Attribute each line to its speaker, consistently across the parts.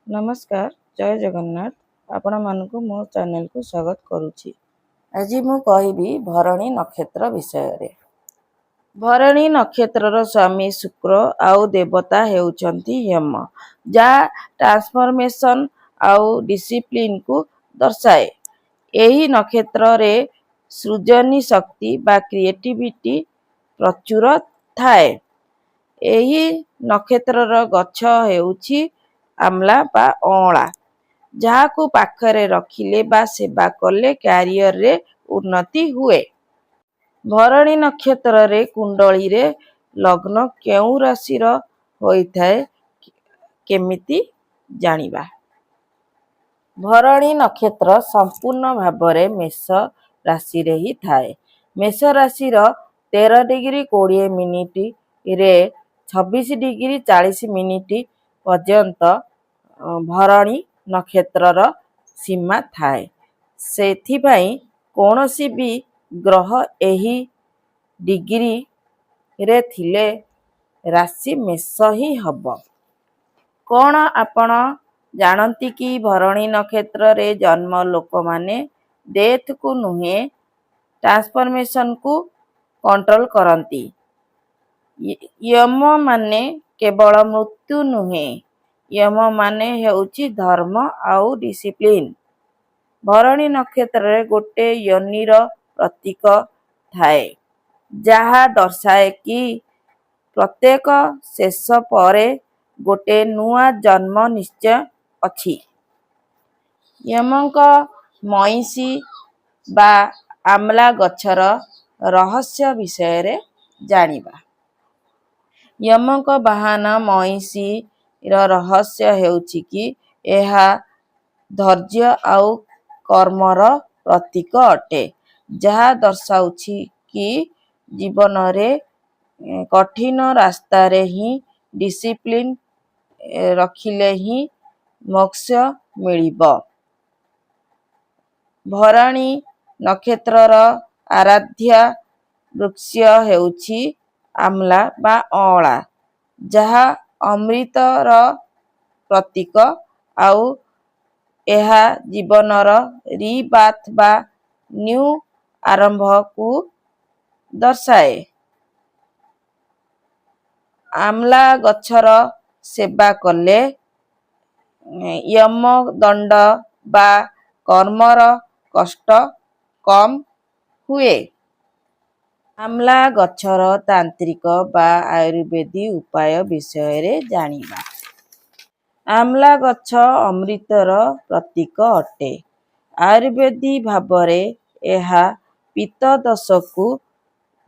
Speaker 1: नमस्कार जय जगन्नाथ आपण मानकु मो चैनल को स्वागत करुछि। आज मु कहबी भरणी नक्षत्र विषय रे। भरणी नक्षत्र स्वामी शुक्र आउ देवता हेउचंती यम, जा ट्रांसफॉर्मेशन आउ डिसिप्लिन को दर्शाए। एही नक्षत्र रे सृजनी शक्ति बा क्रिएटिविटी प्रचुर थाए। एही नक्षत्र गछ हेउछि आमला बा अँला, जहाकू पाखरे रखिले बा सेवा कले कैरियर रे उन्नति हुए। भरणी नक्षत्र रे कुंडली रे लग्न केउ राशि रो होइथाय केमिति जानिबा। भरणी नक्षत्र संपूर्ण भावरे मेष राशि रे ही थाए। मेष राशि रो 13 डिग्री 20 मिनिट रे 26 डिग्री 40 मिनिट पर्यंत भरणी नक्षत्र सीमा थाए। सेथिपाई कौनसी भी ग्रह एही डिग्री रे थिले राशि मेष ही हब। कौन आपण जानती कि भरणी नक्षत्र रे जन्म लोक माने डेथ को नुहे ट्रांसफॉर्मेशन को कंट्रोल करती। यम माने केवल मृत्यु नुहे, यम माने हेउची धर्म आउ डिसिप्लिन। भरणी नक्षत्र रे गोटे योनिर प्रतीक थाए, जहा दर्शाए कि प्रत्येक शेष परे गोटे नुआ जन्म निश्चय अछि। यमक मईसी बा आमला गछर रहस्य विषय रे जानिबा। यमक बाहन मईसी रो रहस्य हेउछि कि एहा धैर्य आउ कर्मर प्रतीक अटे, जहा दर्शाउछि कि जीवन रे कठिन रास्ता रे ही डिसिप्लिन रखिले ही मोक्ष मिलिबो। भरणी नक्षत्रर आराध्य वृक्ष हेउछि आमला बा अँला, जहा अमृतर प्रतीक आउ एहा जीवनर रिबाथ बा न्यू आरंभ को दर्शाए। आमला गछर सेवा कले यम दंड बा कर्मर कष्ट कम हुए। आमला गछर तांत्रिक बा आयुर्वेदी उपाय विषय रे जानिबा। आमला गछ अमृतर प्रतीक अटे। आयुर्वेदी भावरे एहा पित्त दोष को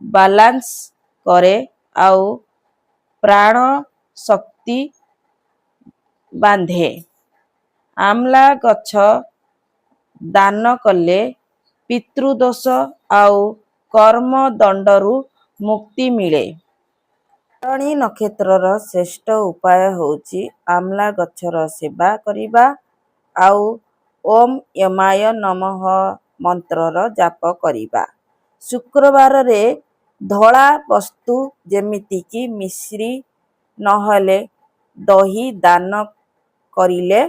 Speaker 1: बालांस करे आउ प्राण शक्ति बांधे। आमला गछ दान कले पितृदोष आउ कर्म दंडरू मुक्ति मिले। भरणी नक्षत्रर श्रेष्ठ उपाय होउछि आमला गछर सेवा करिबा आउ ओम यमाय नमः मंत्रर जाप करिबा। शुक्रवार रे धला वस्तु जेमिति कि मिश्री नहले दही दान करिले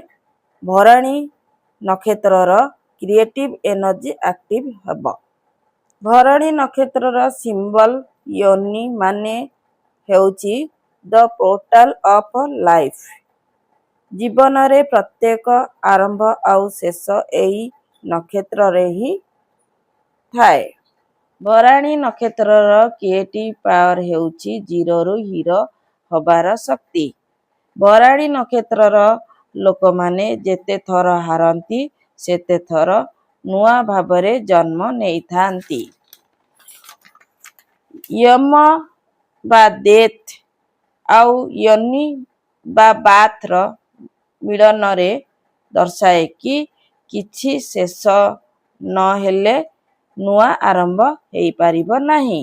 Speaker 1: भरणी नक्षत्रर क्रिएटिव एनर्जी एक्टिव हेब। भरणी नक्षत्रर सिंबल योनि माने हेउछि द पोर्टल ऑफ लाइफ। जीवन रे प्रत्येक आरंभ आउ शेष एही नक्षत्र रे ही थाए। भरणी नक्षत्रर क्रिएटिव पावर हेउछि जीरो रु हीरो हबार शक्ति। भरणी नक्षत्रर लोक माने जेते थर हारंती सेते थर नुआ भावरे जन्म नेइथांती। यम बा डेथ आउ योनि बा बाथर मिलन रे दर्शाए कि किछि शेष न हेले नुआ आरंभ हेई पारिबो नाही।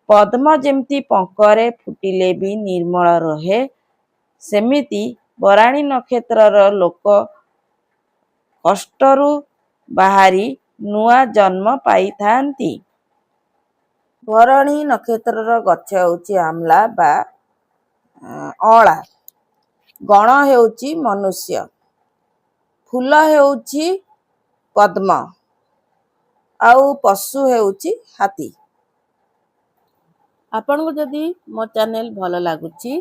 Speaker 1: पद्म जेमती पंकरे फुटिले भी निर्मल रहे, सेमिति भरणी नक्षत्रर लोक कष्टरू बाहरी नुआ जन्म पाइथांती। भरणी नक्षत्रर गछ हेउछि आमला बा अँला, गण हेउछि मनुष्य। ଫୁଲ ହେଉଛି ପଦ୍ମ ଆଉ ପଶୁ ହେଉଛି ହାତୀ। ଆପଣଙ୍କୁ ଯଦି ମୋ ଚ୍ୟାନେଲ ଭଲ ଲାଗୁଛି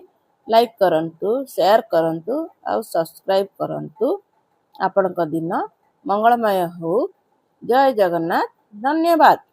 Speaker 1: ଲାଇକ୍ କରନ୍ତୁ, ସେୟାର କରନ୍ତୁ ଆଉ ସବସ୍କ୍ରାଇବ୍ କରନ୍ତୁ। ଆପଣଙ୍କ ଦିନ ମଙ୍ଗଳମୟ ହଉ। ଜୟ ଜଗନ୍ନାଥ। ଧନ୍ୟବାଦ।